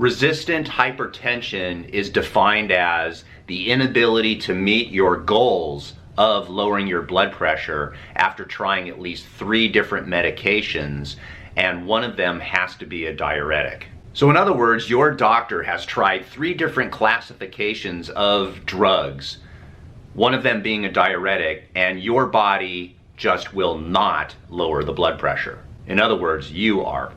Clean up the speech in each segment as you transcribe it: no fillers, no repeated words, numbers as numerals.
Resistant hypertension is defined as the inability to meet your goals of lowering your blood pressure after trying at least 3 different medications, and one of them has to be a diuretic. So in other words, your doctor has tried 3 different classifications of drugs, one of them being a diuretic, and your body just will not lower the blood pressure. In other words, you are.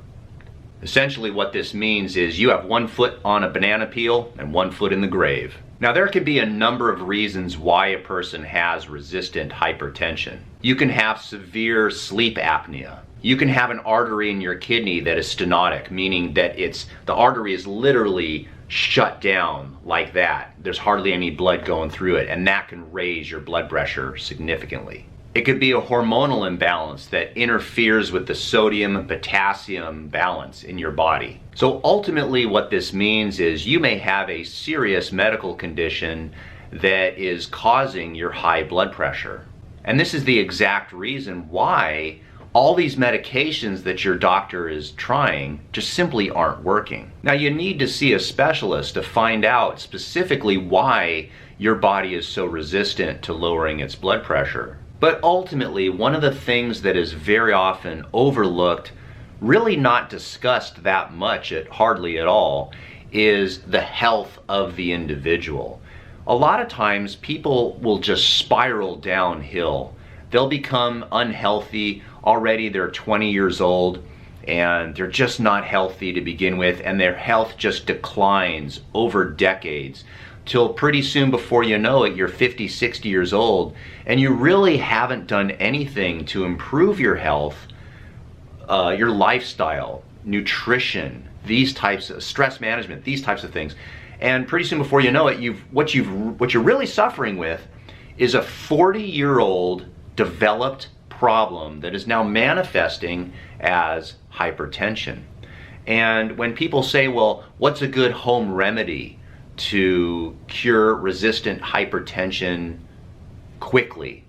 Essentially what this means is you have 1 foot on a banana peel and 1 foot in the grave. Now there can be a number of reasons why a person has resistant hypertension. You can have severe sleep apnea. You can have an artery in your kidney that is stenotic, meaning that the artery is literally shut down like that. There's hardly any blood going through it, and that can raise your blood pressure significantly. It could be a hormonal imbalance that interferes with the sodium and potassium balance in your body. So ultimately what this means is you may have a serious medical condition that is causing your high blood pressure. And this is the exact reason why all these medications that your doctor is trying just simply aren't working. Now you need to see a specialist to find out specifically why your body is so resistant to lowering its blood pressure. But ultimately, one of the things that is very often overlooked, really not discussed that much, hardly at all, is the health of the individual. A lot of times people will just spiral downhill. They'll become unhealthy. Already they're 20 years old and they're just not healthy to begin with, and their health just declines over decades, till pretty soon before you know it, you're 50, 60 years old, and you really haven't done anything to improve your health, your lifestyle, nutrition, these types of stress management, these types of things. And pretty soon before you know it, what you're really suffering with is a 40-year-old developed problem that is now manifesting as hypertension. And when people say, well, what's a good home remedy to cure resistant hypertension quickly?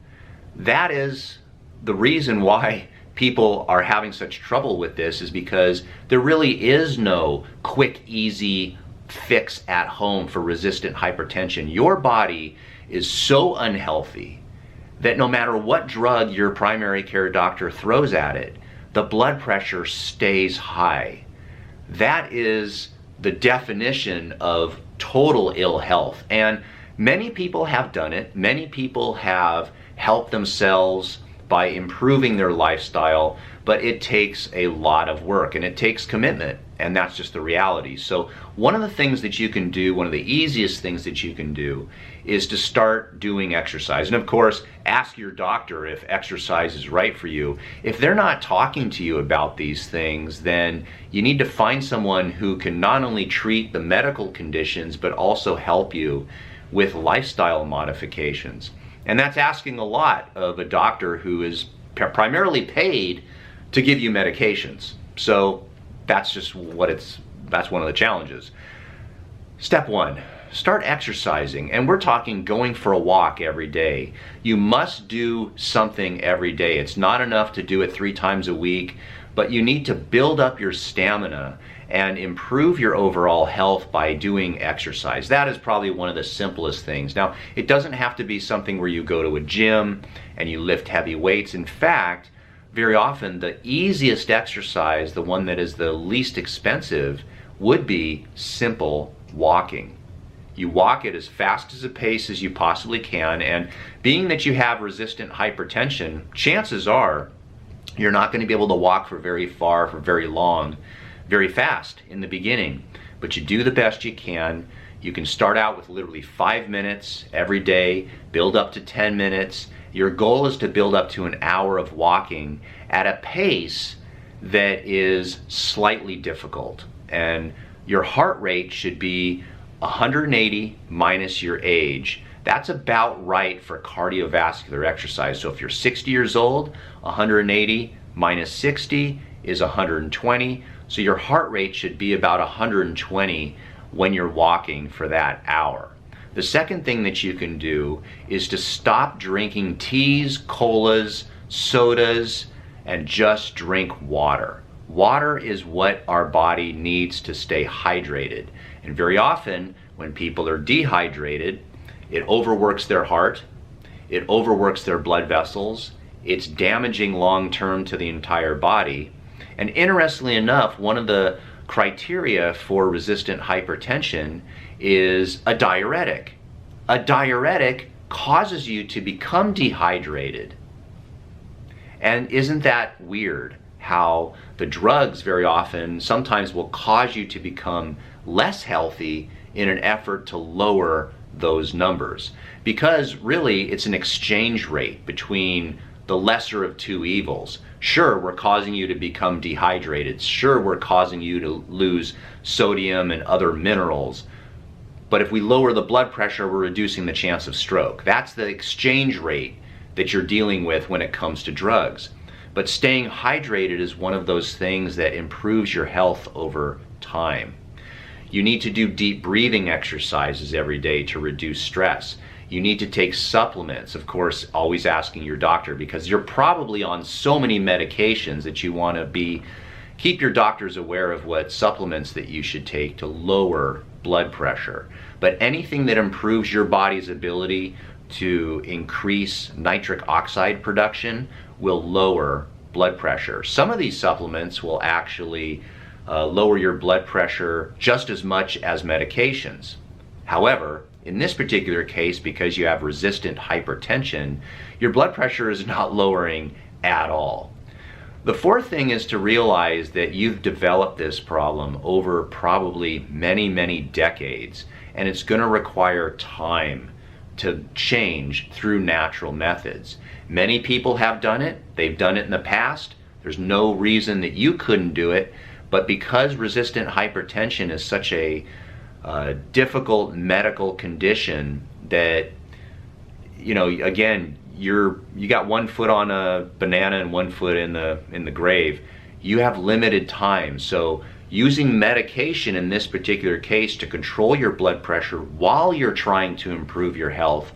That is the reason why people are having such trouble with this, is because there really is no quick, easy fix at home for resistant hypertension. Your body is so unhealthy that no matter what drug your primary care doctor throws at it, the blood pressure stays high. That is the definition of total ill health. And many people have done it. Many people have helped themselves by improving their lifestyle, but it takes a lot of work and it takes commitment, and that's just the reality. So one of the things that you can do, one of the easiest things that you can do, is to start doing exercise. And of course, ask your doctor if exercise is right for you. If they're not talking to you about these things, then you need to find someone who can not only treat the medical conditions, but also help you with lifestyle modifications. And that's asking a lot of a doctor who is primarily paid to give you medications. So that's just that's one of the challenges. Step 1, start exercising. And we're talking going for a walk every day. You must do something every day. It's not enough to do it 3 times a week, but you need to build up your stamina and improve your overall health by doing exercise. That is probably one of the simplest things. Now, it doesn't have to be something where you go to a gym and you lift heavy weights. In fact, very often the easiest exercise, the one that is the least expensive, would be simple walking. You walk at as fast as a pace as you possibly can, and being that you have resistant hypertension, chances are you're not going to be able to walk for very far, for very long, very fast in the beginning, but you do the best you can. You can start out with literally 5 minutes every day, build up to 10 minutes. Your goal is to build up to an hour of walking at a pace that is slightly difficult. And your heart rate should be 180 minus your age. That's about right for cardiovascular exercise. So if you're 60 years old, 180 minus 60 is 120. So your heart rate should be about 120 when you're walking for that hour. The second thing that you can do is to stop drinking teas, colas, sodas, and just drink water. Water is what our body needs to stay hydrated. And very often, when people are dehydrated, it overworks their heart, it overworks their blood vessels, it's damaging long-term to the entire body. And interestingly enough, one of the criteria for resistant hypertension is a diuretic. A diuretic causes you to become dehydrated. And isn't that weird how the drugs very often sometimes will cause you to become less healthy in an effort to lower those numbers? Because really it's an exchange rate between the lesser of two evils. Sure, we're causing you to become dehydrated. Sure, we're causing you to lose sodium and other minerals. But if we lower the blood pressure, we're reducing the chance of stroke. That's the exchange rate that you're dealing with when it comes to drugs. But staying hydrated is one of those things that improves your health over time. You need to do deep breathing exercises every day to reduce stress. You need to take supplements, of course, always asking your doctor, because you're probably on so many medications that you want to keep your doctors aware of what supplements that you should take to lower blood pressure. But anything that improves your body's ability to increase nitric oxide production will lower blood pressure. Some of these supplements will actually lower your blood pressure just as much as medications. However, in this particular case, because you have resistant hypertension, your blood pressure is not lowering at all. The fourth thing is to realize that you've developed this problem over probably many, many decades, and it's going to require time to change through natural methods. Many people have done it. They've done it in the past. There's no reason that you couldn't do it, but because resistant hypertension is such a difficult medical condition that, again, you got one foot on a banana and one foot in the grave. You have limited time. So using medication in this particular case to control your blood pressure while you're trying to improve your health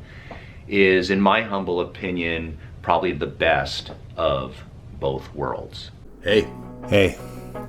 is, in my humble opinion, probably the best of both worlds. Hey, Hey,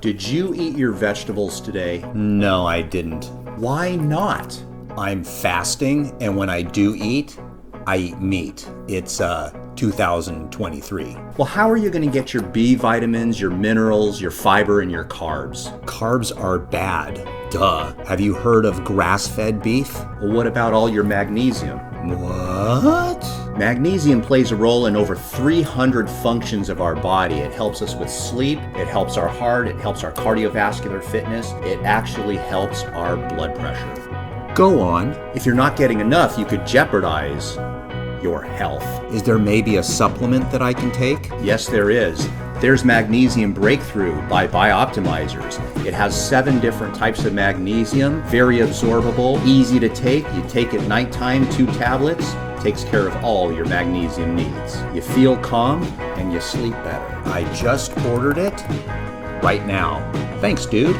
did you eat your vegetables today? no, I didn't. Why not? I'm fasting, and when I do eat, I eat meat. It's 2023. Well, how are you going to get your B vitamins, your minerals, your fiber, and your carbs? Carbs are bad. Duh. Have you heard of grass-fed beef? Well, what about all your magnesium? What? Magnesium plays a role in over 300 functions of our body. It helps us with sleep, it helps our heart, it helps our cardiovascular fitness, it actually helps our blood pressure. Go on. If you're not getting enough, you could jeopardize your health. Is there maybe a supplement that I can take? Yes, there is. There's Magnesium Breakthrough by Bioptimizers. It has 7 different types of magnesium, very absorbable, easy to take. You take at nighttime, 2 tablets, takes care of all your magnesium needs. You feel calm and you sleep better. I just ordered it right now. Thanks, dude.